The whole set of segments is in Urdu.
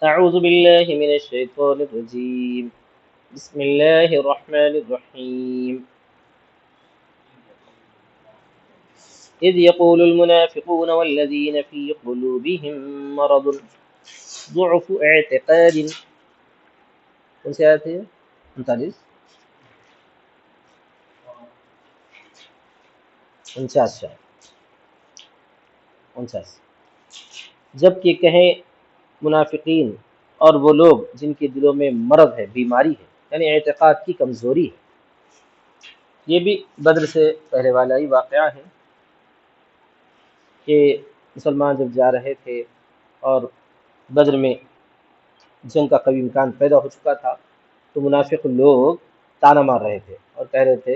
أعوذ بالله من الشيطان الرجيم بسم الله الرحمن الرحيم إذ يقول المنافقون والذين في قلوبهم مرض ضعف اعتقاد کون سی آیت ہے 39 49 جب کہ کہیں منافقین اور وہ لوگ جن کے دلوں میں مرض ہے، بیماری ہے، یعنی اعتقاد کی کمزوری ہے۔ یہ بھی بدر سے پہلے والا ہی واقعہ ہے کہ مسلمان جب جا رہے تھے اور بدر میں جنگ کا قوی امکان پیدا ہو چکا تھا تو منافق لوگ تانا مار رہے تھے اور کہہ رہے تھے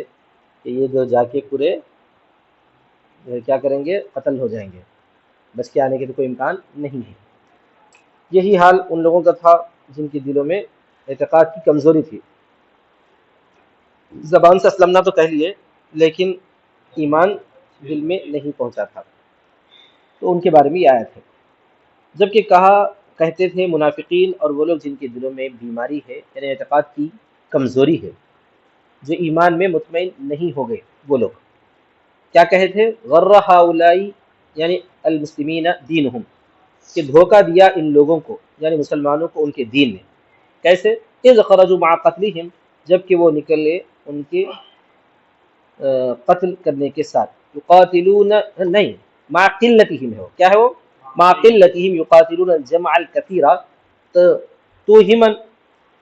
کہ یہ دو جا کے پورے کیا کریں گے، قتل ہو جائیں گے، بچ کے آنے کے تو کوئی امکان نہیں ہے۔ یہی حال ان لوگوں کا تھا جن کے دلوں میں اعتقاد کی کمزوری تھی۔ زبان سے اسلمنا تو کہہ لیے لیکن ایمان دل میں نہیں پہنچا تھا، تو ان کے بارے میں یہ آیت ہے۔ جبکہ کہتے تھے منافقین اور وہ لوگ جن کے دلوں میں بیماری ہے، یعنی اعتقاد کی کمزوری ہے، جو ایمان میں مطمئن نہیں ہو گئے، وہ لوگ کیا کہے تھے؟ غر ہؤلاء یعنی المسلمین دینہم، کہ دھوکہ دیا ان لوگوں کو یعنی مسلمانوں کو ان کے دین نے۔ کیسے؟ اذ خرجوا مع قتلہم، جب کہ وہ نکلے ان کے قتل کرنے کے ساتھ، یقاتلون نہیں مع قلتہم ہے، کیا ہے وہ؟ مع قلتہم یقاتلون الجمع الکثیرہ توہما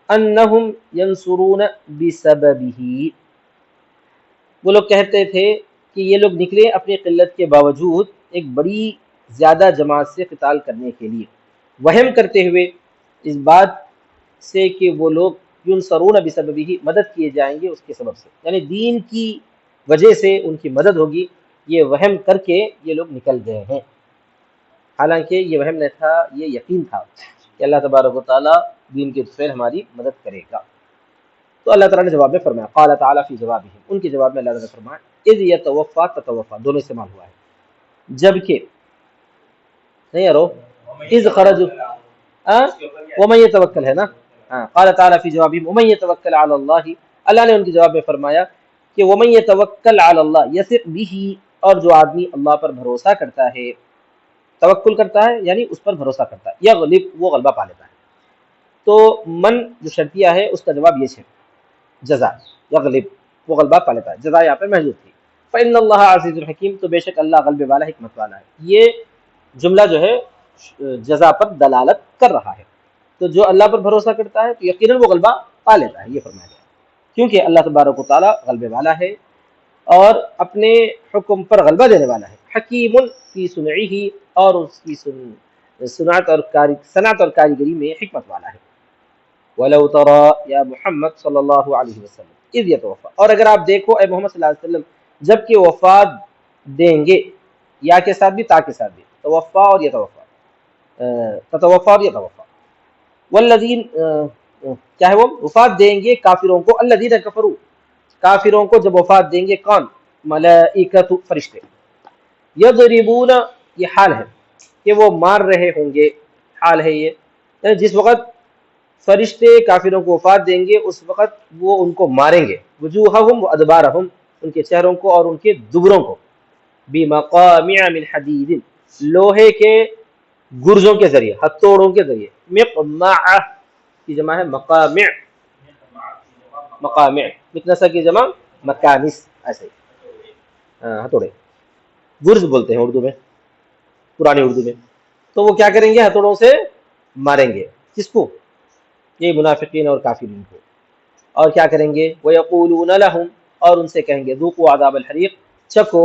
انہم ینصرون بسببہ، وہ لوگ کہتے تھے کہ یہ لوگ نکلے اپنی قلت کے باوجود ایک بڑی زیادہ جماعت سے قتال کرنے کے لیے، وہم کرتے ہوئے اس بات سے کہ وہ لوگ ینصرون بسببہ، مدد کیے جائیں گے اس کے سبب سے، یعنی دین کی وجہ سے ان کی مدد ہوگی، یہ وہم کر کے یہ لوگ نکل گئے ہیں۔ حالانکہ یہ وہم نہیں تھا، یہ یقین تھا کہ اللہ تبارک و تعالیٰ دین کے فعل ہماری مدد کرے گا۔ تو اللہ تعالیٰ نے جواب میں فرمایا، قال تعالیٰ فی جوابہم، ان کے جواب میں اللہ تعالیٰ نے فرمایا اذ یتوفا تتوفا، دونوں استعمال ہوا ہے، جبکہ نہیں یارو اذ خرجوا ومن یتوکل ہے نا، قال تعالیٰ فی جوابہم ومن یتوکل علی اللہ، اللہ نے ان کے جواب میں فرمایا کہ ومن یتوکل علی اللہ یثق بہ، اور جو آدمی اللہ پر بھروسہ کرتا ہے، توکل کرتا ہے یعنی اس پر بھروسہ کرتا ہے، یغلب، وہ غلبہ پا لیتا ہے۔ تو من جو شرطیہ ہے اس کا جواب یہ ہے جزا، یغلب، وہ غلبہ پا لیتا ہے، جزا یہاں پر محذوف تھی۔ فإن اللہ عزیز الحکیم، تو بے شک اللہ غلبے والا، حکمت والا ہے۔ یہ جملہ جو ہے جزا پر دلالت کر رہا ہے، تو جو اللہ پر بھروسہ کرتا ہے تو یقیناً وہ غلبہ پا لیتا ہے، یہ فرمایا گیا، کیونکہ اللہ تبارک و تعالیٰ غلبے والا ہے اور اپنے حکم پر غلبہ دینے والا ہے۔ حکیم فی صنعہ، اور اس کی صنعت اور کاریگری میں حکمت والا ہے۔ وَلَوْ تَرَى یا محمد صلی اللہ علیہ وسلم اذ یتوفا، اور اگر آپ دیکھو اے محمد صلی اللہ علیہ وسلم جب کہ وفات دیں گے، یا کے ساتھ بھی تا کے ساتھ بھی، توفا اور یتوفا، تتوفا اور یتوفا، والذین کیا ہے وہ؟ وفات دیں گے کافروں کو، الذین کفروا، کافروں کو جب وفات دیں گے، کون؟ ملائکۃ، فرشتے، یضربون، یہ حال ہے کہ وہ مار رہے ہوں گے، حال ہے یہ، یعنی جس وقت فرشتے کافروں کو وفات دیں گے اس وقت وہ ان کو ماریں گے، وجوہہم و ادبارہم، ان کے چہروں کو اور ان کے دبروں کو، بمقامع من حدید، لوہے کے گرزوں کے ذریعے، ہتھوڑوں کے ذریعے، مقمع کی جمع ہے مقامع، مقامع، مکنسہ کی جمع مکانس، ایسے ہتھوڑے، گرز بولتے ہیں اردو میں، پرانی اردو میں، تو وہ کیا کریں گے؟ ہتھوڑوں سے ماریں گے، کس کو؟ یہ منافقین اور کافرین کو، اور کیا کریں گے؟ وَيَقُولُونَ لَهُمْ، اور ان سے کہیں گے، ذُوقُوا عَذَابَ الْحَرِيقِ، چکھو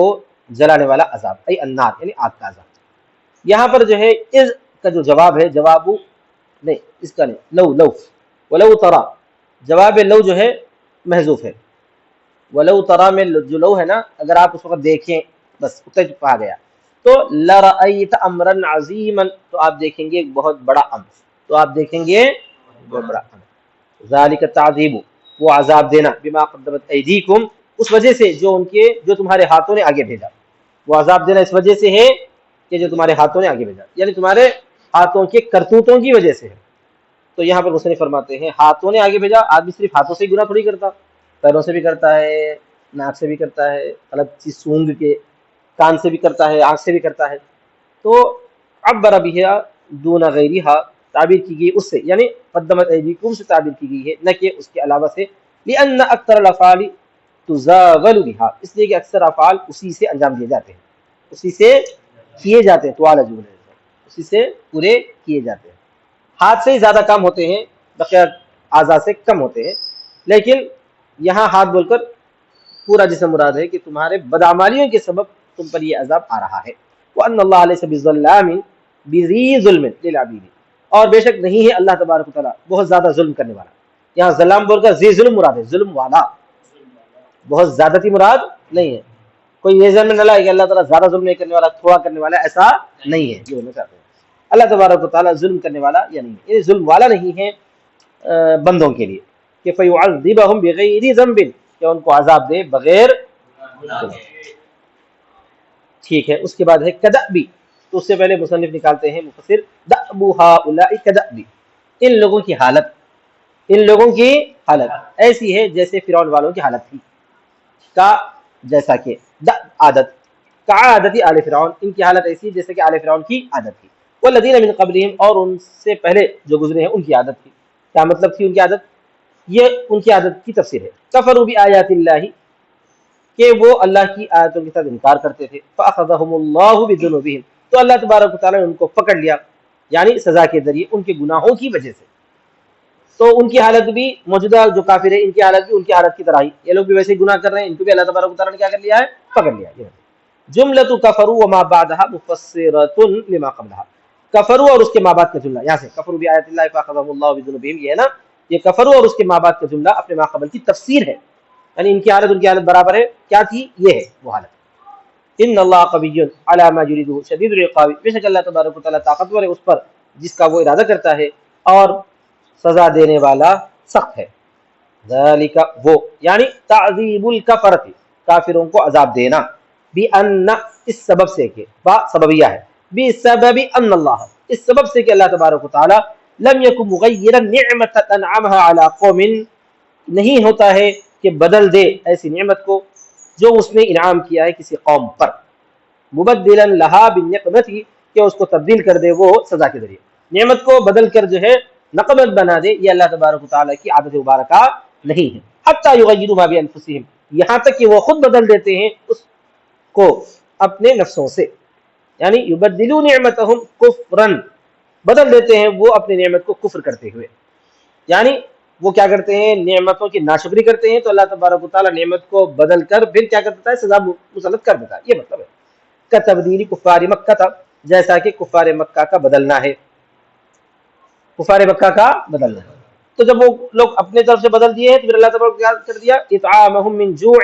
جلانے والا عذاب، ای النار، یعنی آگ کا عذاب۔ یہاں پر جو ہے اذ کا جو جواب ہے، جواب نہیں، اس کا نہیں، لو، وَلَوْ تَرَى، جواب لو جو ہے محذوف ہے، وَلَوْ تَرَى میں جو لو ہے نا، اگر آپ اس وقت دیکھیں، بس اتنا پا گیا، تو لَرَأَيْتَ أَمْرًا عَظِيمًا، تو آپ دیکھیں گے ایک بہت بڑا امر، تو آپ دیکھیں گے بہت بڑا امر، ذالک التعذیب، وہ عذاب دینا، بما قدمت ایدیکم، اس وجہ سے جو تمہارے ہاتھوں نے آگے بھیجا، وہ عذاب دینا اس وجہ سے ہے کہ جو تمہارے ہاتھوں نے آگے بھیجا، یعنی تمہارے ہاتھوں کے کرتوتوں کی وجہ سے ہے، تو یہاں پر مصنف فرماتے ہیں ہاتھوں نے آگے بھیجا، آدمی صرف ہاتھوں سے ہی گناہ تھوڑی کرتا، پیروں سے بھی کرتا ہے، ناک سے بھی کرتا ہے، الگ چیز سونگھ کے، کان سے بھی کرتا ہے، آنکھ سے بھی کرتا ہے. تو عبر بہا دون غیرہا، تعبیر کی گئی اس سے، یعنی قدمت ایدیکم سے تعبیر کی گئی ہے، نہ کہ اس کے علاوہ سے. لأن اکثر الافعال تزاول بہا، اس لیے کہ اکثر افعال اسی سے انجام دیے جاتے ہیں، اسی سے کیے جاتے ہیں، طوال جملے اسی سے پورے کیے جاتے ہیں. ہاتھ سے ہی زیادہ کام ہوتے ہیں، بقیہ اعضاء سے کم ہوتے ہیں. لیکن یہاں ہاتھ بول کر پورا جسم مراد ہے کہ تمہارے بدعمالیوں کے سبب تم پر یہ عذاب آ رہا ہے. وَأَنَّ اللَّهَ لَيْسَ بِظَلَّامٍ بِذِي ظُلْمٍ لِلْعَبِيدِ، اور بے شک نہیں ہے اللہ تبارک و تعالیٰ بہت زیادہ ظلم کرنے والا. یہاں ظلام بول کر ذی ظلم مراد ہے، ظلم والا، بہت زیادتی مراد نہیں ہے. کوئی یہ ذہن میں نہ لائے کہ اللہ تعالیٰ زیادہ ظلم نہیں کرنے والا، تھوڑا کرنے والا، ایسا نہیں ہے. یہ ہونا چاہتے ہیں اللہ تبارک و تعالیٰ ظلم کرنے والا یا نہیں ہے، یہ ظلم والا نہیں ہے بندوں کے لیے کہ فَيُعَذِّبَهُمْ بِغَيْرِ ذَنبٍ، کہ ان کو عذاب دے بغیر. ٹھیک ہے. اس کے بعد ہے کدأبی، تو اس سے پہلے مصنف نکالتے ہیں مفسر دأب هؤلاء کدأبی، ان لوگوں کی حالت، ان لوگوں کی حالت ایسی ہے جیسے فرعون والوں کی حالت تھی، کا جیسا کہ عادت کا عادتی آل فرعون، ان کی حالت ایسی ہے جیسے کہ آل فرعون کی عادت تھی. والذین من قبلہم، اور ان سے پہلے جو گزرے ہیں ان کی عادت تھی. کیا مطلب تھی ان کی عادت؟ یہ ان کی عادت کی تفسیر ہے. کفروا بآیات اللہ، کہ وہ اللہ کی آیتوں کے ساتھ انکار کرتے تھے. فأخذهم اللہ بذنوبہم، تو اللہ تبارک و تعالیٰ نے ان کو پکڑ لیا، یعنی سزا کے ذریعے ان کے گناہوں کی وجہ سے. تو ان کی حالت بھی موجودہ جو کافر ہے ان کی حالت بھی ان کی حالت کی طرح ہی، یہ لوگ بھی ویسے ہی گناہ کر رہے ہیں، ان کو بھی اللہ تبارک و تعالیٰ نے کیا کر لیا ہے؟ پکڑ لیا. جملۃ کفروا وما بعدها مفسرۃ لما قبلها، کفروا اور اس کے ما بعد کا جملہ، یہاں سے کفروا بآیات اللہ فأخذهم اللہ بذنوبہم، یہ ہے نا، یہ کفروا اور اس کے ما بعد کا جملہ اپنے ما قبل کی تفسیر ہے، یعنی ان کی حالت برابر ہے. کیا تھی؟ یہ ہے وہ حالت. ان اللہ قوی علی ما یرید شدید العقاب، بے شک اللہ تبارک و تعالیٰ طاقتور ہے اس پر جس کا وہ ارادہ کرتا ہے، اور سزا دینے والا سخت ہے. ذالک، وہ یعنی تعذیب الکفرۃ، کافروں کو عذاب دینا، بأن، اس سبب سے کہ با سببیہ ہے، بسبب ان اللہ، اس سبب سے کہ اللہ تبارک و تعالی لم یکن مغیرا نعمت انعمها علی قوم، نہیں ہوتا ہے کہ بدل دے ایسی نعمت کو جو اس نے انعام کیا ہے کسی قوم پر، مبدلا لها بالنقمت، کہ اس کو تبدیل کر دے وہ سزا کے ذریعے، نعمت کو بدل کر جو ہے نقمت بنا دے، یہ اللہ تبارک و تعالیٰ کی عادت مبارکہ نہیں ہے. حتی یغیروا ما بانفسہم، یہاں تک کہ وہ خود بدل دیتے ہیں اس کو اپنے نفسوں سے، یعنی یبدلوا نعمتہم کفرا، بدل دیتے ہیں وہ اپنی نعمت کو کفر کرتے ہوئے، یعنی وہ کیا کرتے ہیں؟ نعمتوں کی ناشکری کرتے ہیں، تو اللہ تبارک و تعالیٰ نعمت کو بدل کر پھر کیا کرتا ہے؟ سزا مسلط کر دیتا ہے. یہ مطلب ہے کتبدیل کفار مکہ تھا، جیسا کہ کفار مکہ کا بدلنا ہے، کفار مکہ کا بدلنا ہے. تو جب وہ لوگ اپنے طرف سے بدل دیے ہیں تو پھر اللہ تبارک کیا کر دیا؟ اطعامہم من جوع،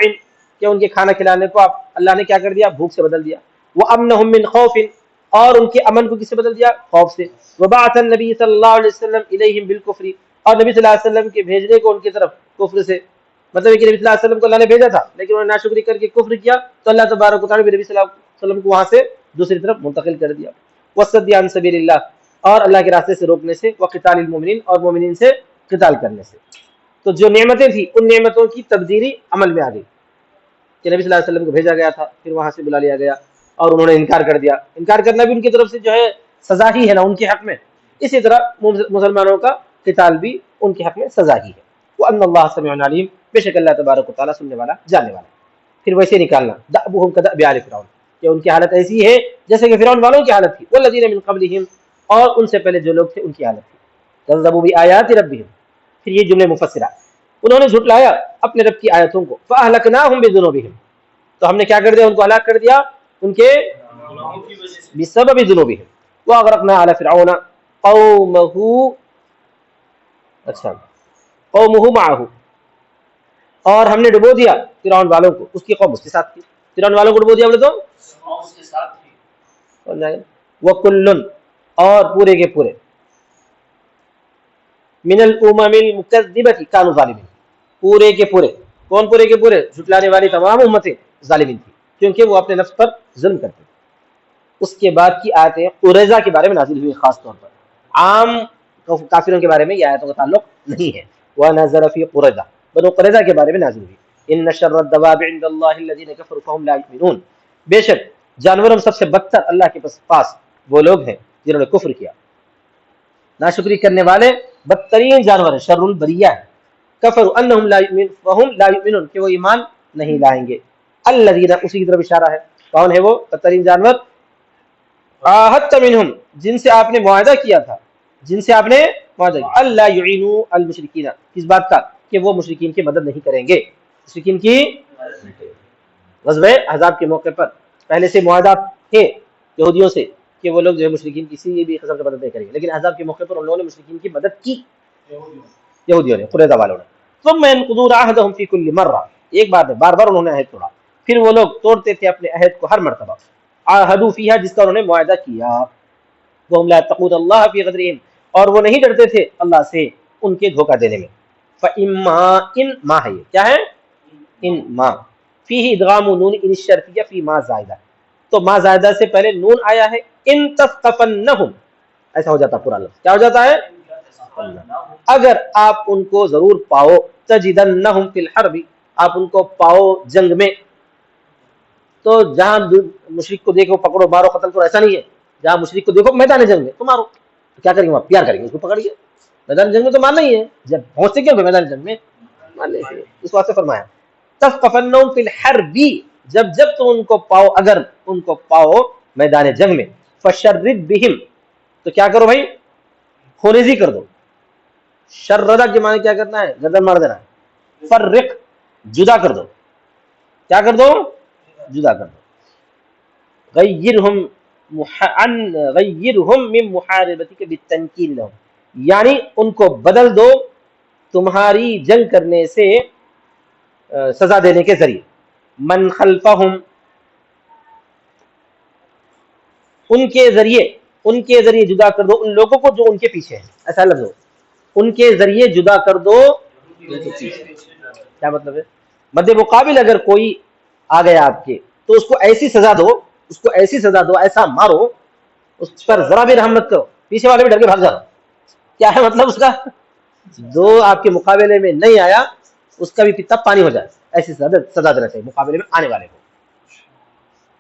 کہ ان کے کھانا کھلانے کو اللہ نے کیا کر دیا؟ بھوک سے بدل دیا. وامنہم من خوف، اور ان کے امن کو کس سے بدل دیا؟ خوف سے. وبعث النبی صلی اللہ علیہ وسلم الیہم بالکفر، اور نبی صلی اللہ علیہ وسلم کے بھیجنے کو ان کی طرف کفر سے، مطلب ہے کہ نبی صلی اللہ علیہ وسلم کو اللہ نے بھیجا تھا لیکن انہوں نے ناشکری کر کے کفر کیا، تو اللہ تبارک و تعالیٰ نے نبی صلی اللہ علیہ وسلم کو وہاں سے دوسری طرف منتقل کر دیا. وصد عن سبیل اللہ، اور اللہ کے راستے سے روکنے سے، وقتال المؤمنین، اور مومنین سے قتال کرنے سے. تو جو نعمتیں تھیں ان نعمتوں کی تبدیلی عمل میں آ گئی کہ نبی صلی اللہ علیہ وسلم کو بھیجا گیا تھا، پھر وہاں سے بلا لیا گیا اور انہوں نے انکار کر دیا. انکار کرنا بھی ان کی طرف سے جو ہے سزا ہی ہے نا ان کے حق میں، اسی طرح مسلمانوں کا قتال بھی ان کے حق میں سزا ہی ہے. وَأَنَّ اللَّهَ سَمِيعٌ عَلِيمٌ، بے شک اللہ تبارک و تعالیٰ سننے والا جاننے والا. پھر ویسے نکالنا دأبهم كدأب آل فرعون، کہ ان کی حالت ایسی ہے جیسے کہ فرعون والوں کی حالت تھی. والذین من قبلہم، اور ان سے پہلے جو لوگ تھے ان کی حالت تھی. کذبوا بآیات ربہم، پھر یہ جملے مفسرہ، انہوں نے جھٹلایا اپنے رب کی آیتوں کو. فأہلکناہم بذنوبہم، تو ہم نے کیا کر دیا؟ ان کو ہلاک کر دیا ان کے بسبب ذنوبہم. واغرقنا آل فرعون قومہ، اچھا قومہ معہ، اور ہم نے ڈبو دیا فرعون والوں کو، اس کی قوم اس کے ساتھ تھی. فرعون والوں کو ڈبو دیا بولے تو اس کے ساتھ تھی. وکل، اور پورے کے پورے، من الامم المکذبۃ کانوا ظالمین، پورے کے پورے، کون پورے کے پورے؟ جھٹلانے والی تمام امتیں ظالمین تھی، کیونکہ وہ اپنے نفس پر ظلم کرتے تھے. اس کے بعد کی آیتیں قریظہ کے بارے میں نازل ہوئی خاص طور پر. عام تو کافروں کے بارے میں یہ آیتوں کا تعلق نہیں ہے. وَنَزَلَ فِي قُرَيظَةَ بنو قریظہ کے بارے میں نازل ہوئی. ان شر الدواب عند اللہ الذین کفروا فهم لا یؤمنون بے شک جانوروں میں سب سے بدتر اللہ کے پاس وہ لوگ ہیں جنہوں نے کفر کیا. ناشکری کرنے والے بدترین جانور ہیں, شر البریہ ہے. کفروا انہم لا یؤمنون فهم لا یؤمنون کہ وہ ایمان نہیں لائیں گے. الذین اسی کی طرف اشارہ ہے. کون ہے وہ بدترین جانور؟ عاہدت منہم جن سے آپ نے معاہدہ کیا تھا, جن سے آپ نے معاہدہ کیا. اللہ یعینوا المشرکین کس بات کا کہ وہ مشرکین کی مدد نہیں کریں گے. مشرکین کی غزوہ احزاب کے موقع پر پہلے سے معاہدات تھے یہودیوں سے کہ وہ لوگ جو ہے مشرکین کسی بھی قسم کی مدد نہیں کریں گے, لیکن احزاب کے موقع پر ان لوگوں نے مشرکین کی مدد کی, یہودیوں نے, قریظہ والوں نے. ثم ينقضون عهدهم في كل مره ایک بار بار بار انہوں نے عہد توڑا, پھر وہ لوگ توڑتے تھے اپنے عہد کو ہر مرتبہ. عاہدوا فیها جس کا انہوں نے معاہدہ کیا. وهم لا يتقون الله في غدرهم اور وہ نہیں ڈرتے تھے اللہ سے ان کے دھوکہ دینے میں. فاما ان ما ہے کیا ہے ان ما فيه ادغام نون ان الشرطیہ فی ما زائدہ, تو ما زائدہ سے پہلے نون آیا ہے. ان تثقفنهم ایسا ہو جاتا پورا لفظ, کیا ہو جاتا ہے اگر آپ ان کو ضرور پاؤ. تجدنهم فی الحرب آپ ان کو پاؤ جنگ میں, تو جہاں مشرک کو دیکھو پکڑو مارو قتل کرو ایسا نہیں ہے. جہاں مشرک کو دیکھو میدان جنگ میں تو مارو, تو کیا کریں گے پیار کریں گے اس کو پکڑ کے. میدان جنگ میں تو مارنا ہی ہے, جب پہنچتے کیوں میدان جنگ میں مارنے سے. اس واسطے فرمایا تثقفنهم فی الحرب جب تم ان کو پاؤ, اگر ان کو پاؤ میدان جنگ میں. فشرد بہم تو کیا کرو بھائی خونریزی کر دو. شردہ کے معنی کیا کرنا ہے گردن مار دینا ہے. فرق جدا کر دو, کیا کر دو جدا کر دو. غیرہم من محاربتک بالتنکیل لہم یعنی ان کو بدل دو تمہاری جنگ کرنے سے سزا دینے کے ذریعے. من خلفہم ان کے ذریعے جدا کر دو ان لوگوں کو جو ان کے پیچھے ہیں. ایسا لفظ ہو ان کے ذریعے جدا کر دو. کیا مطلب ہے مد مقابل اگر کوئی آ گیا آپ کے تو اس کو ایسی سزا دو, اس کو ایسی سزا دو, ایسا مارو اس پر ذرا بھی رحم مت کرو, پیچھے والے بھی ڈر کے بھاگ جاؤ. کیا ہے مطلب اس کا جو آپ کے مقابلے میں نہیں آیا اس کا بھی پیتا پانی ہو جائے, ایسی سزا دینا چاہیے مقابلے میں آنے والے کو.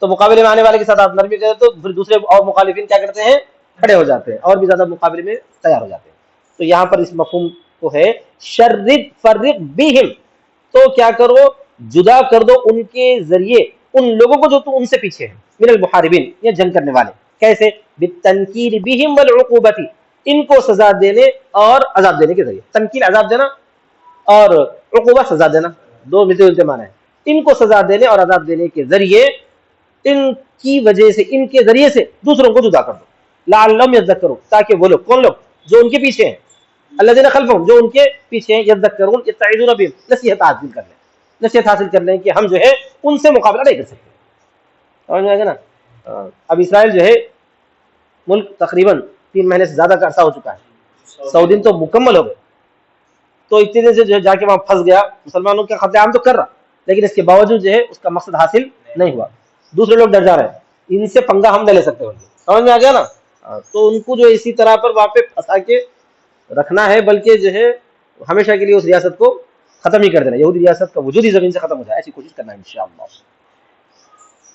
تو مقابلے میں آنے والے کے ساتھ آپ نرمی کریں تو پھر دوسرے اور مخالفین کیا کرتے ہیں کھڑے ہو جاتے ہیں اور بھی زیادہ مقابلے میں تیار ہو جاتے ہیں. تو یہاں پر اس مفہوم کو ہے شرد فرق بہم تو کیا کرو جدا کر دو ان کے ذریعے ان لوگوں کو جو تم ان سے پیچھے ہیں. من المحاربین یہ جنگ کرنے والے. کیسے بالتنکیل بہم والعقوبۃ ان کو سزا دینے اور عذاب دینے کے ذریعے. تنکیل عذاب دینا اور عقوبہ سزا دینا دو ملتے جلتے معنی ہیں. ان کو سزا دینے اور عذاب دینے کے ذریعے ان کی وجہ سے ان کے ذریعے سے دوسروں کو جدا کر دو. لعلہم یذکرون تاکہ وہ لوگ کون لوگ جو ان کے پیچھے ہیں, الذین خلفہم جو ان کے پیچھے ہیں, یذکرون یتعظون بہم نصیحت حاصل کر لیں, نصیحت حاصل کر لیں کہ ہم جو ہے ان سے مقابلہ نہیں کر سکتے. سمجھ میں آئے گا نا. اب اسرائیل جو ہے ملک تقریباً 3 مہینے سے زیادہ کا عرصہ ہو چکا ہے, 100 دن تو مکمل ہو گئے. تو اتنے دن سے جو ہے جا کے وہاں پھنس گیا, مسلمانوں کا قتل عام تو کر رہا لیکن اس کے باوجود جو ہے اس کا مقصد حاصل نہیں ہوا. دوسرے لوگ ڈر جا رہے ہیں ان سے پنگا ہم نہیں لے سکتے. سمجھ میں آ گیا نا. تو ان کو جو اسی طرح پر وہاں پہ پھنسا کے رکھنا ہے, بلکہ جو ہے ہمیشہ کے لیے اس ریاست کو ختم ہی کر دینا, یہودی ریاست کا وجود ہی زمین سے ختم ہو جائے, ایسی کوشش کرنا ہے انشاءاللہ.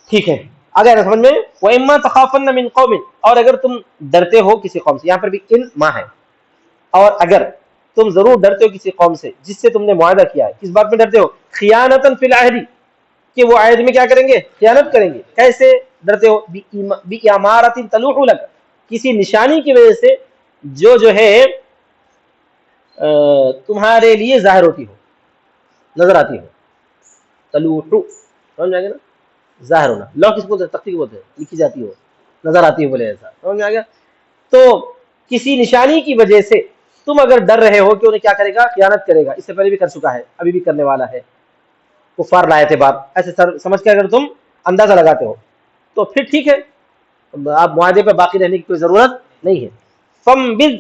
ٹھیک ہے آگے سمجھ میں. وَإِمَّا تَخَافَنَّ مِنْ قَوْمٍ اور اگر تم ڈرتے ہو کسی قوم سے, یہاں پر بھی ان ما ہے, اور اگر تم ضرور ڈرتے ہو کسی قوم سے جس سے تم نے معاہدہ کیا ہے. کس بات میں ڈرتے ہو؟ خیانتاً فی العہد کہ وہ عہد میں کیا کریں گے خیانت کریں گے. کیسے ڈرتے ہو؟ بِإِمَارَةٍ تَلُوحُ لَكَ کسی نشانی کی وجہ سے جو ہے تمہارے لیے ظاہر ہوتی ہو, نظر آتی ہو. تلوح سمجھ میں آ گیا نا, ظاہر ہونا. لو کس کو بولتے ہیں؟ تختی کو بولتے ہیں, لکھی جاتی ہو نظر آتی ہو بولے ایسا. سمجھ میں آ گیا. تو کسی نشانی کی وجہ سے تم اگر ڈر رہے ہو کہ انہیں کیا کرے گا خیانت کرے گا, اس سے پہلے بھی کر چکا ہے ابھی بھی کرنے والا ہے, کفار لا اعتبار ایسے سمجھ کے اگر تم اندازہ لگاتے ہو تو پھر ٹھیک ہے, آپ معاہدے پہ باقی رہنے کی کوئی ضرورت نہیں ہے. فَانبِذْ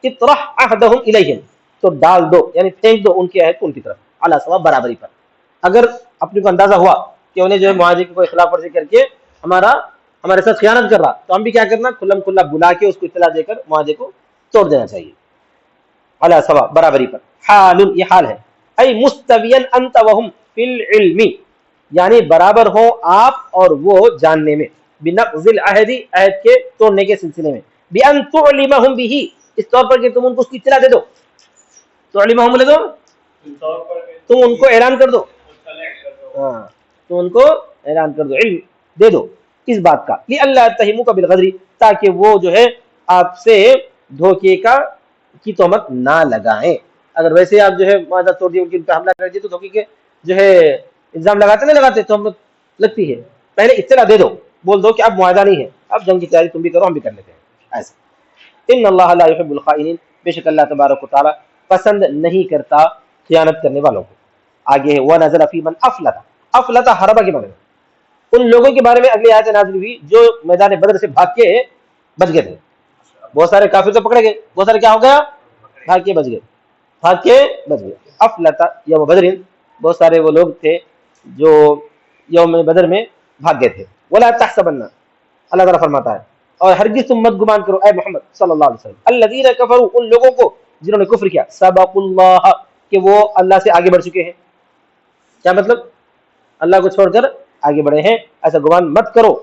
اطرح عہدہم الیہم تو ڈال دو یعنی پھینک دو ان کے عہد کو ان کی طرف, علی سواء برابری پر. اگر اپنے کو اندازہ ہوا کہ انہیں جو ہے معاہدے کی کوئی خلاف ورزی کر کے ہمارے ساتھ خیانت کر رہا, تو ہم بھی کیا کرنا کھلم کھلا بلا کے اس کو اطلاع دے کر معاہدے کو توڑ دینا چاہیے. علی سوا برابری پر. حال یہ حال ہے. ای مستویا انت وهم فی العلم یعنی برابر ہو آپ اور وہ جاننے میں. بنقض العہد عہد کے توڑنے کے سلسلے میں. بان تعلمهم به اس طور پر کہ تم ان کو اس کی اطلاع دے دو. تعلمهم لے دو تم ان کو اعلان کر دو. ہاں تو ان کو اعلان کر دو علم دے دو اس بات کا. لئلا يتهموك بالغدر تاکہ وہ جو ہے آپ سے دھوکے کی تہمت نہ لگائیں. اگر ویسے آپ جو ہے معاہدہ توڑ دیے ان کے حملہ کر دیے تو دھوکے کے جو ہے الزام لگاتے نہیں لگاتے تہمت لگتی ہے. پہلے اطلاع دے دو بول دو کہ اب معاہدہ نہیں ہے اب جنگ کی تیاری تم بھی کرو ہم بھی کر لیتے ہیں ایسا. ان اللہ لا يحب الخائنین بے شک اللہ تبارک و تعالی پسند نہیں کرتا خیانت کرنے والوں کو. آگے ہے وَنَزَلَ فِي مَنْ أَفْلَتَ حربہ کے بارے میں ان لوگوں کے بارے میں اگلی آیت نازل ہوئی جو میدان بدر سے بھاگ کے بچ گئے تھے. بہت سارے کافر تو پکڑے گئے بہت سارے کیا ہو گیا بھاگ کے بچ گئے. افلت یوم بدر بہت سارے وہ لوگ تھے جو یوم بدر میں بھاگ گئے تھے. ولا تحسبن اللہ تعالیٰ فرماتا ہے اور ہرگز تم مت گمان کرو اے محمد صلی اللہ علیہ وسلم الذین کفروا ان لوگوں کو جنہوں نے کفر کیا سبقوا اللہ کہ وہ اللہ سے آگے بڑھ چکے ہیں. کیا مطلب اللہ کو چھوڑ کر آگے بڑھے ہیں ایسا گمان مت کرو.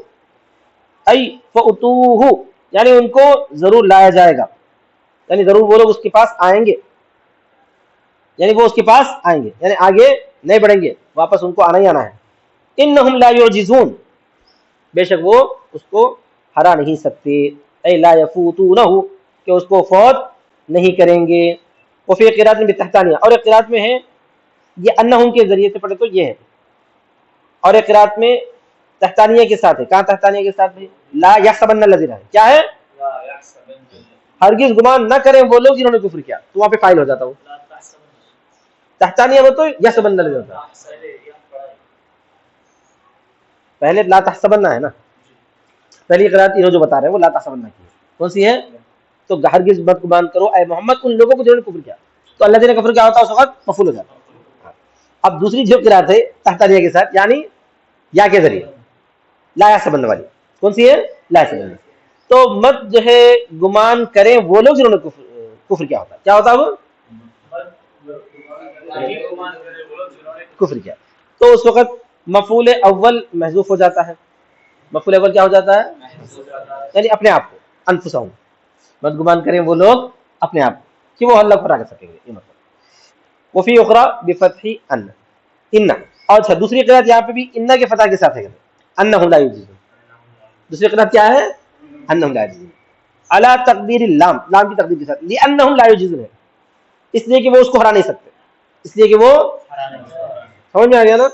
ای فاتوہ یعنی ان کو ضرور لایا جائے گا یعنی ضرور وہ لوگ اس کے پاس آئیں گے یعنی وہ اس کے پاس آئیں گے یعنی آگے نہیں بڑھیں گے واپس ان کو آنا ہی آنا ہے. انہم لا یعجزون بے شک وہ اس کو ہرا نہیں سکتے. اے لا یفوتونہ کہ اس کو فوت نہیں کریں گے. وفی قرات میں تحتانیہ اور ایک قرات میں ہے یہ انہم کے ذریعے سے پڑھے تو یہ ہے اور ایک قرات میں تحتانیہ کے ساتھ ہے. کہاں تحتانیہ کے ساتھ ہے لا یحسبن الذین ہے کیا ہے ہرگز گمان نہ کریں وہ لوگ جنہوں نے کفر کیا تو وہاں پہ فائل ہو جاتا ہوں تحتانیہ وہ تو یحسبن الذین ہوتا ہے. پہلے لا تحسبن ہے نا پہلی قرات انہوں جو بتا رہے ہیں وہ لا تحسبن کی کون سی ہے تو ہرگز مت گمان کرو اے محمد ان لوگوں کو جنہوں نے کفر کیا تو اللہ نے کفر کیا ہوتا ہے اس وقت مفعول ہو جاتا ہے. اب دوسری جو قرات ہے تحتانیہ کے ساتھ یعنی یا کے ذریعے لا یحسبن والی کون سی ہے لا یحسبن. تو مت جو ہے گمان کریں وہ لوگ جنہوں نے کفر کیا ہوتا ہے کیا ہوتا ہے وہ کفر کیا تو اس وقت مفعول اول محذوف ہو جاتا ہے. مفعول اول کیا ہو جاتا ہے یعنی اپنے آپ کو انفسہم مت گمان کریں وہ لوگ اپنے آپ کہ وہ اللہ کو ہرا کر سکیں گے یہ مطلب. وفی اخرى بفتح ان اور اچھا دوسری قرات یہاں پہ بھی ان کے فتح کے ساتھ ہے انہم لا یعجزون. دوسری قرات کیا ہے انہم لا یعجزون علی تقدیر اللام لام کی تقدیر کے ساتھ لانہم لا یعجزون اس لیے کہ وہ اس کو ہرا نہیں سکتے اس لیے کہ وہ سمجھ میں آ گیا نا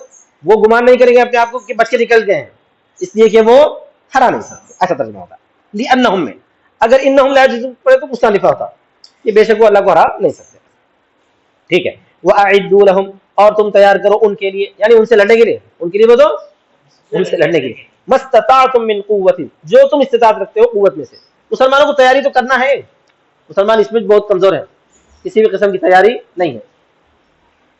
وہ گمان نہیں کریں گے اپنے آپ کو کہ بچ کے نکل گئے ہیں اس لیے کہ وہ ہرا نہیں سکتے ایسا ترجمہ ہوتا ہے. لانہم میں اگر انہم لا یعجزون پڑھے تو مستانفہ ہوتا کہ بے شک وہ اللہ کو ہرا نہیں سکتے. ٹھیک ہے. وَأَعِدُّوا لَهُمْ اور تم تیار کرو ان کے لیے یعنی ان سے لڑنے کے لیے ان کے لیے بتو ان سے لڑنے کے لیے مَسْتَطَعْتُم مِّن قُوَّةٍ جو تم استطاعت رکھتے ہو قوت میں سے. مسلمانوں کو تیاری تو کرنا ہے مسلمان اس میں بہت کمزور ہے کسی بھی قسم کی تیاری نہیں ہے.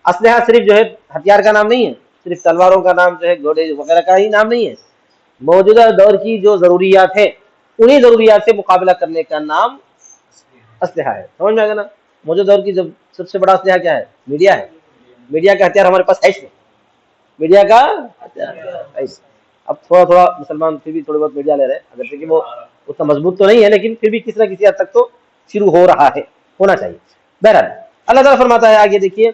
اسلحہ صرف جو ہے ہتھیار کا نام نہیں ہے صرف تلواروں کا نام جو ہے گھوڑے وغیرہ کا ہی نام نہیں ہے. موجودہ دور کی جو ضروریات ہیں انہی ضروریات سے مقابلہ کرنے کا نام اسلحہ ہے. سمجھ میں آ گیا نا. موجودہ دور کی جب سب سے بڑا اسلحہ کیا ہے میڈیا ہے. میڈیا کا ہتھیار ہمارے پاس ہے اس میں میڈیا کا ہتھیار ہے. اب تھوڑا تھوڑا مسلمان پھر بھی تھوڑے بہت میڈیا لے رہے ہیں اگرچہ کہ وہ اتنا مضبوط تو نہیں ہے لیکن پھر بھی کسی نہ کسی حد تک تو شروع ہو رہا ہے ہونا چاہیے. بہرحال اللہ تعالیٰ فرماتا ہے آگے دیکھیے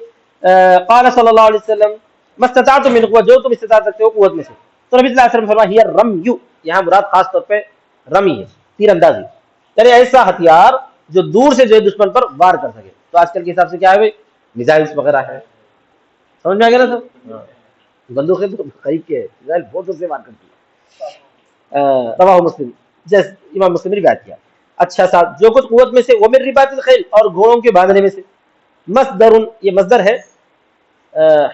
قال صلی اللہ علیہ وسلم مستطاعتم من قوة جو تم استطاعت رکھتے ہو قوت میں سے. تو نبی صلی اللہ علیہ وسلم فرمایا ہی رمی یہاں مراد خاص طور پہ رمی ہے تیر اندازی یعنی ایسا ہتھیار جو دور سے جو ہے دشمن پر وار کر سکے. تو آج کل کے حساب سے کیا ہے بھائی میزائلس وغیرہ ہے سمجھ میں آ گیا نا سب بندوقیں تو قریب کے ہے میزائل بہت دور سے وار کرتی ہے. رواہ مسلم جیسے امام مسلم نے روایت کیا. اچھا صاحب جو کچھ قوت میں سے وہ من رباط الخیل اور گھوڑوں کے باندھنے میں سے. مصدر یہ مصدر ہے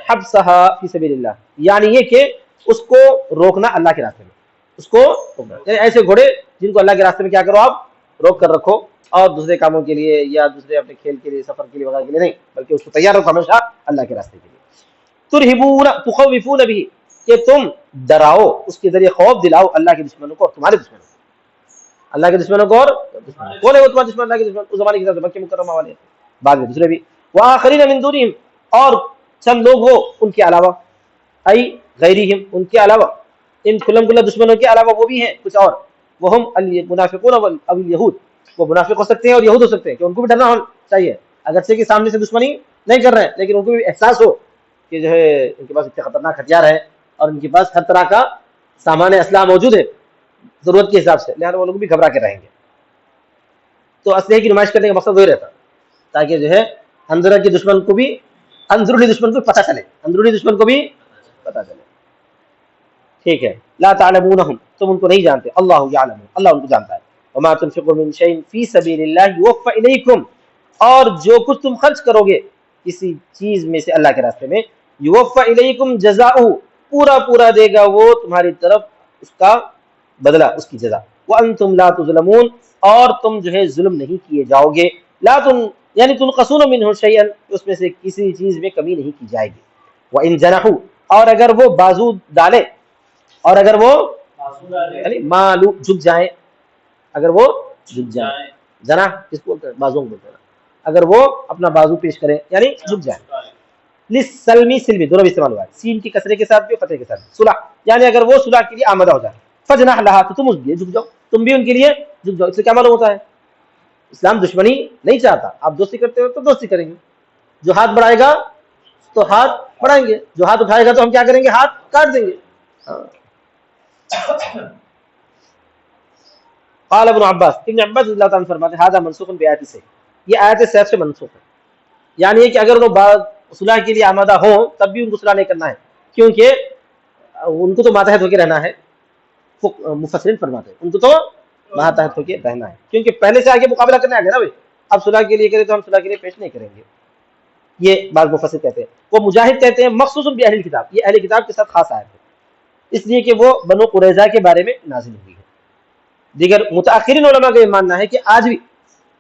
حبسها فی سبیل اللہ یعنی یہ کہ اس کو روکنا اللہ کے راستے میں اس کو روکنا یعنی ایسے گھوڑے جن کو اللہ کے راستے میں کیا کرو آپ روک کر رکھو اور دوسرے کاموں کے لیے یا دوسرے اپنے کھیل کے لیے سفر کے لیے وغیرہ کے لیے نہیں بلکہ اس کو تیار رکھو ہمیشہ اللہ کے راستے کے لیے. ترہبون تخوفون بھی کہ تم ڈراؤ اس کے ذریعے خوف دلاؤ اللہ کے دشمنوں کو اور تمہارے دشمنوں کو. اللہ کے دشمنوں کو اور کون ہے وہ تمہارے دشمن؟ اللہ کے دشمن اس زمانے کے ساتھ مکہ مکرمہ والے، بعد میں دوسرے بھی، وآخرین من دونہم، اور چند لوگ وہ ان کے علاوہ، ای غیرہم ان کے علاوہ، ان کھلم کھلا دشمنوں کے علاوہ وہ بھی ہیں کچھ اور، وہم المنافقون او الیہود، وہ منافق ہو سکتے ہیں اور یہود ہو سکتے ہیں، کہ ان کو بھی ڈرنا ہونا چاہیے، اگرچہ کہ سامنے سے دشمنی نہیں کر رہے ہیں لیکن ان کو بھی احساس ہو کہ جو ہے ان کے پاس اتنے خطرناک ہتھیار ہے اور ان کے پاس ہر طرح کا سامان اسلحہ موجود ہے ضرورت کے حساب سے، لہٰذا وہ لوگ بھی گھبرا کے رہیں گے۔ تو اسلحے کی نمائش کرنے کا مقصد وہی رہتا تاکہ جو ہے اندر کے دشمن کو بھی، اندرونی دشمن کو پتہ چلے، اندرونی دشمن کو بھی پتہ چلے، ٹھیک ہے۔ لا تعلمونہم، تم ان کو نہیں جانتے، اللہ یعلم، اللہ ان کو جانتا ہے، وما تنفقوا من شیء فی سبیل اللہ یوفى الیکم، اور جو کچھ تم خرچ کرو گے کسی چیز میں سے اللہ کے راستے میں، یوفى الیکم جزاؤہ، پورا پورا دے گا وہ تمہاری طرف اس کا بدلہ، اس کی جزا، وانتم لا تظلمون، اور تم جو ہے ظلم نہیں کیے جاؤ گے، لا تم یعنی تنقصون منہ شیئا، اس میں سے کسی چیز میں کمی نہیں کی جائے گی، وان جنحوا، اور اگر وہ بازو ڈالے، اور اگر وہ یعنی مالو جھک جائیں، اگر وہ جھک جائیں، جناح کس کو بازو بولتے ہیں، اگر وہ اپنا بازو پیش کرے یعنی جھک جائیں، للسلمی، سلمی دونوں بھی استعمال ہوا ہے، سین کی کسرے کے ساتھ بھی فتح کے ساتھ، صلح یعنی اگر وہ صلح کے لیے آمادہ ہو جائے، فجنح لها، تو تم اس کے لیے جھک جاؤ، تم بھی ان کے لیے جھک جاؤ۔ اس سے کیا معلوم ہوتا ہے؟ اسلام دشمنی نہیں چاہتا، آپ دوستی کرتے ہو تو دوستی کریں گے، جو ہاتھ بڑھائے گا تو ہاتھ بڑھائیں گے، جو ہاتھ اٹھائے گا تو ہم کیا کریں گے؟ ہاتھ کاٹ دیں گے۔ قال ابن عباس، ابن عباس رضی اللہ تعالیٰ عنہ فرماتے ہیں، هذا منسوخ بآیت سے، یہ آیت سیف سے منسوخ ہے، یعنی کہ اگر وہ صلح کے لیے آمادہ ہوں تب بھی ان کو صلح نہیں کرنا ہے، کیونکہ ان کو تو ماتحت ہو کے رہنا ہے، مفسرین فرماتے ہیں ان کو تو ماتحت ہو کے رہنا ہے، کیونکہ پہلے سے آگے مقابلہ کرنے آ گیا نا بھائی، اب صلح کے لیے کرے تو ہم صلح کے لیے پیش نہیں کریں گے، یہ بعض مفسر کہتے ہیں۔ وہ مجاہد کہتے ہیں مخصوص باہل کتاب، یہ اہل کتاب کے ساتھ خاص آیت ہے، اس لیے کہ وہ بنو قریظہ کے بارے میں نازل ہوئی ہے۔ دیگر متاخرین علماء کا یہ ماننا ہے کہ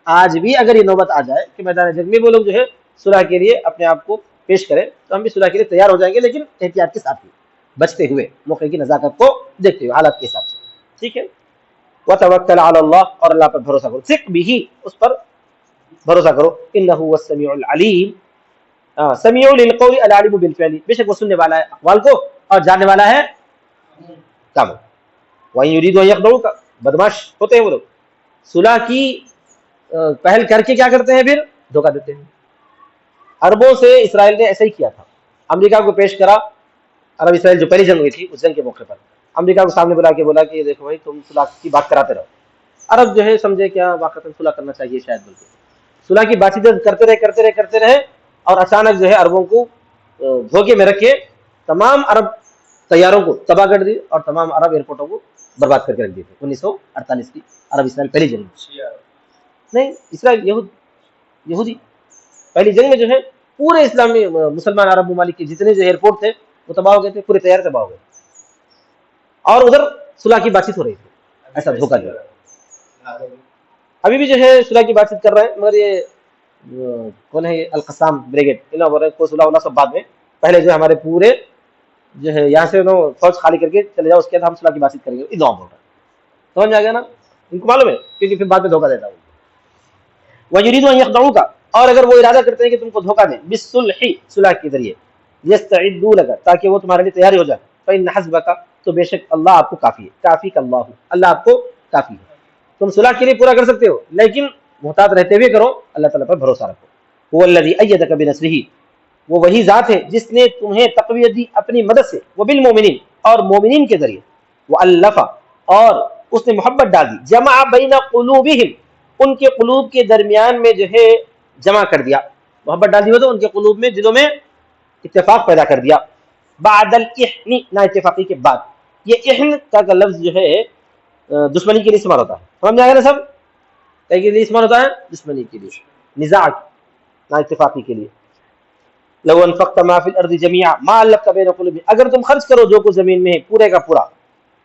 آج بھی اگر یہ نوبت آ جائے کہ میدان جنگ میں وہ لوگ جو ہے صلح کے لیے اپنے آپ کو پیش کریں تو ہم بھی صلح کے لیے تیار ہو جائیں گے، لیکن احتیاط کے ساتھ ہی، بچتے ہوئے، موقع کی نزاکت کو دیکھتے ہوئے، حالات کے حساب سے، ٹھیک ہے۔ وتوکل علی اللہ، اور اللہ پر بھروسہ کرو، ثق بھی، اس پر بھروسہ کرو، انہ هو السمیع العلیم، سمیع للقول العلیم بالفعل، بے شک وہ سننے والا ہے اقوال کو اور جاننے والا ہے کاموں۔ وَإِن يُرِيدُوا أَن يَخْدَعُوكَ، بدماش ہوتے ہیں وہ لوگ، صلح کی پہل کر کے کیا کرتے ہیں؟ پھر دھوکہ دیتے ہیں۔ عربوں سے اسرائیل نے ایسا ہی کیا تھا، امریکہ کو پیش کرا، عرب اسرائیل جو پہلی جنگ ہوئی تھی اس جنگ کے موقع پر امریکہ کو سامنے بلا کے بولا کہ دیکھو بھائی تم صلح کی بات کراتے رہو، عرب جو ہے سمجھے کیا واقعی صلح کرنا چاہیے شاید، بلکہ صلح کی بات چیت کرتے رہے اور اچانک جو ہے عربوں کو دھوکے میں رکھ کے تمام عرب طیاروں کو تباہ کر دی اور تمام عرب ایئرپورٹوں کو برباد کر کے رکھ دیے تھے 1948 کی عرب اسرائیل پہلی جنگ میں، نہیں اسرائیل یہودی پہلی جنگ میں جو ہے پورے اسلامی مسلمان عرب ممالک کے جتنے جو ایئرپورٹ تھے وہ تباہ ہو گئے تھے، پورے طیارے تباہ ہو گئے، اور ادھر صلح کی بات چیت ہو رہی تھی، ایسا دھوکہ دیا۔ ابھی بھی جو ہے صلح کی بات چیت کر رہے ہیں، مگر یہ کون ہے، یہ القسام بریگیڈ، انہوں بول رہے ہیں صلح ہونا سب بعد میں، پہلے جو ہمارے پورے جو ہے یہاں سے فوج خالی کر کے چلے جاؤ، اس کے بعد ہم صلح کی بات چیت کریں گے، ادعا بول رہے ہیں، سمجھ آ گیا نا، ان کو معلوم ہے کیونکہ پھر بعد میں دھوکہ دیتا ہوں۔ وَيُرِيدُوا أَن يَخْدَعُوكَ، اور اگر وہ ارادہ کرتے ہیں کہ تم کو دھوکہ دیں، بِالصُّلْحِ، صلح کے ذریعے، يَسْتَعِدُّوا لَكَ، تاکہ وہ تمہارے لیے تیار ہو جائے، فَإِنَّ حَسْبَكَ، تو بے شک اللہ آپ کو کافی ہے، کافی کا اللہ، اللہ آپ کو کافی ہے، تم صلح کے لیے پورا کر سکتے ہو لیکن محتاط رہتے ہوئے کرو، اللہ تعالیٰ پر بھروسہ رکھو۔ هو الذي أيدك بنصره، وہ وہی ذات ہے جس نے تمہیں تقویت دی اپنی مدد سے، وبالمؤمنین، اور مومنین کے ذریعے، وألف، اور اس نے محبت ڈال دی، جمع بین قلوبہم، ان کے قلوب کے درمیان میں جو ہے جمع کر دیا، محبت ڈال دی ہو تو ان کے قلوب میں، دلوں میں اتفاق پیدا کر دیا، بعد الاحن، نا اتفاقی کے بعد، یہ احن کا لفظ جو ہے دشمنی کے لیے استعمال ہوتا ہے، سمجھ میں آ گیا نا سب، کئی کے لیے استعمال ہوتا ہے؟ دشمنی کے لیے، نزاع، نا اتفاقی کے لیے۔ لو انفقت ما فی الارض جميعا ما الفت بین قلوبہم، اگر تم خرچ کرو جو کچھ زمین میں ہے پورے کا پورا،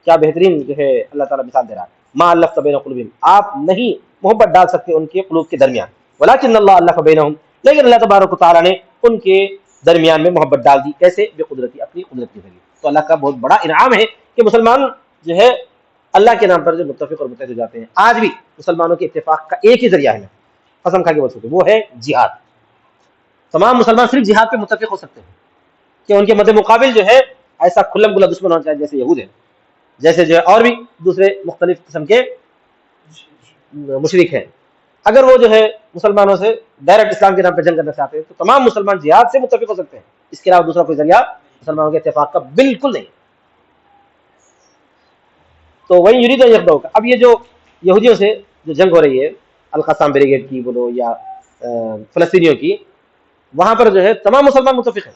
کیا بہترین جو ہے اللہ تعالیٰ مثال دے رہا ہے، ما الفت بین قلوبہم، آپ نہیں محبت ڈال سکتے ان کے قلوب کے درمیان، ولکن اللہ الف بینہم، لیکن اللہ تبارک و تعالیٰ نے ان کے درمیان میں محبت ڈال دی، کیسے؟ بقدرتی، اپنی قدرت کے ذریعے۔ تو اللہ کا بہت بڑا انعام ہے کہ مسلمان جو ہے اللہ کے نام پر جو متفق اور متحد ہو جاتے ہیں. آج بھی مسلمانوں کے اتفاق کا ایک ہی ذریعہ ہے, قسم کھا کے بول سکتے, وہ ہے جہاد. تمام مسلمان صرف جہاد پہ متفق ہو سکتے ہیں کہ ان کے مد مقابل جو ہے ایسا کھلم کھلا دشمن ہونا چاہیے, جیسے یہود ہیں, جیسے جو ہے اور بھی دوسرے مختلف قسم کے مشرک ہیں. اگر وہ جو ہے مسلمانوں سے ڈائریکٹ اسلام کے نام پہ جنگ کرنا چاہتے ہیں تو تمام مسلمان جہاد سے متفق ہو سکتے ہیں, اس کے علاوہ دوسرا کوئی ذریعہ مسلمانوں کے اتفاق کا بالکل نہیں. تو وہی یرید یخدعو کا, اب یہ جو یہودیوں سے جو جنگ ہو رہی ہے, القسام بریگیڈ کی بولو یا فلسطینیوں کی, وہاں پر جو ہے تمام مسلمان متفق ہیں,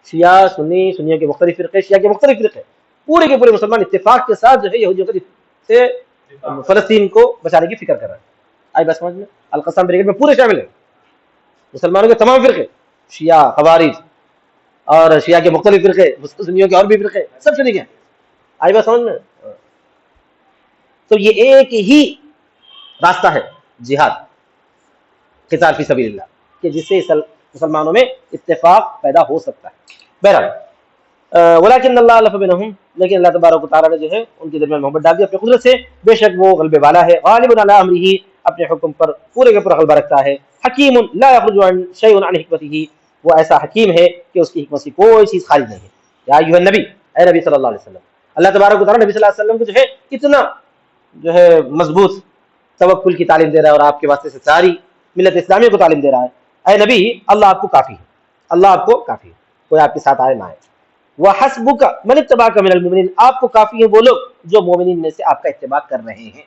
شیعہ سنی, سنیوں کے مختلف فرقے, شیعہ کے مختلف فرقے, پورے کے پورے مسلمان اتفاق کے ساتھ جو ہے یہودیوں سے فلسطین کو بچانے کی فکر کر رہے ہیں. آئی بات سمجھ میں؟ القسام بریگیڈ میں پورے شامل ہیں, مسلمانوں کے تمام فرقے, شیعہ, خوارج اور شیعہ کے مختلف فرقے, سنیوں کے اور بھی فرقے, سب شریک ہیں. آئی بات سمجھ میں؟ تو یہ ایک ہی راستہ ہے جہاد, قتال فی سبیل اللہ, کہ جس سے مسلمانوں میں اتفاق پیدا ہو سکتا ہے. بہرحال ولیکن اللہ الف بینہم, لیکن اللہ تبارک و تعالیٰ نے جو ہے ان کے درمیان محبت ڈال دی اپنی قدرت سے, بے شک وہ غلبے والا ہے, غالب علی امرہ, اپنے حکم پر پورے کا پورا غلبہ رکھتا ہے, حکیم لا یخرج عن شیء عن حکمتہ, وہ ایسا حکیم ہے کہ اس کی حکمت سے کوئی چیز خارج نہیں ہے. یا ایھا النبی, اے نبی صلی اللہ علیہ وسلم, اللہ تبارک و تعالیٰ نبی صلی اللہ علیہ وسلم کو جو ہے اتنا جو ہے مضبوط توکل کی تعلیم دے رہا ہے, اور آپ کے واسطے سے ساری ملت اسلامیہ کو تعلیم دے رہا ہے. اے نبی, اللہ آپ کو کافی ہے, اللہ آپ کو کافی ہے, کوئی آپ کے ساتھ آئے نہ آئے. وَحَسْبُكَ مَنِ اتَّبَعَكَ مِنَ الْمُؤْمِنِينَ, آپ کو کافی ہیں وہ لوگ جو مومنین میں سے آپ کا اتباع کر رہے ہیں.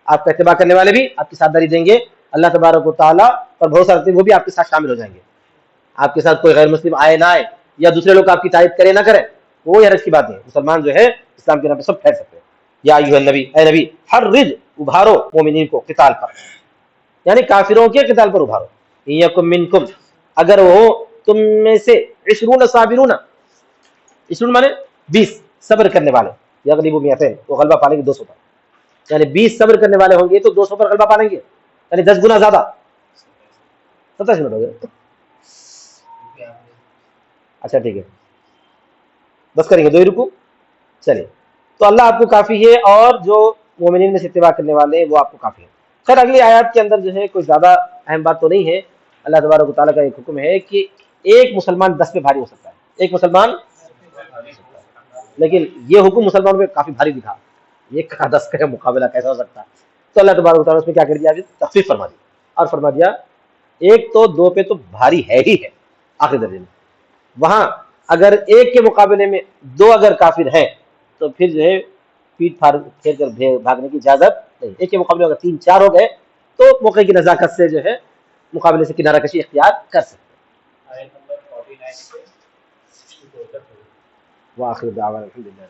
آپ کا اتباع کرنے والے بھی آپ کی ساتھ داری دیں گے, اللہ تبارک و تعالیٰ پر بھروسہ رکھتے ہیں, وہ بھی آپ کے ساتھ شامل ہو جائیں گے. آپ کے ساتھ کوئی غیر مسلم آئے نہ آئے, یا دوسرے لوگ آپ کی تائید کرے نہ کرے, وہ حرج کی بات نہیں. مسلمان جو ہے اسلام کے نام پہ سب ٹھہر سکتے ہیں. یا ایھا النبی, اے نبی, حرج, ابھارو مومنین کو قتال پر, یعنی کافروں کے قتال پر ابھارو. یکم منکم, اگر وہ تم میں سے 20 صابرون, 20 مانے 20 صبر کرنے والے, یغلبوا 200, وہ غلبہ پالیں گے 200 پر, یعنی 20 صبر کرنے والے ہوں گے تو 200 پر غلبہ پالیں گے, یعنی 10 گنا زیادہ. 27 منٹ ہو گئے, اچھا ٹھیک ہے, بس کریں گے 2 ہی رکو. چلیے, تو اللہ آپ کو کافی ہے, اور جو مومنین میں سے اتباع کرنے والے ہیں وہ آپ کو کافی ہے. خیر اگلی آیات کے اندر جو ہے کوئی زیادہ اہم بات تو نہیں ہے. اللہ تبارک و تعالیٰ کا ایک حکم ہے کہ ایک مسلمان 10 پہ بھاری ہو سکتا ہے, ایک مسلمان, لیکن یہ حکم مسلمانوں پہ کافی بھاری دکھا, ایک کا 10 کا مقابلہ کیسا ہو سکتا ہے. تو اللہ تبارک و تعالیٰ اس میں کیا کر دیا, تخفیف فرما دی, اور فرما دیا ایک تو 2 پہ تو بھاری ہے ہی ہے آخری درجے میں. وہاں اگر ایک کے مقابلے میں 2 اگر کافر ہیں تو پھر جو ہے پیٹ پھیر کر بھاگنے کی اجازت نہیں. ایک کے مقابلے اگر 3-4 ہو گئے تو موقع کی نزاکت سے جو ہے مقابلے سے کنارہ کشی اختیار کر سکتے ہیں. وآخر دعوانا الحمدللہ.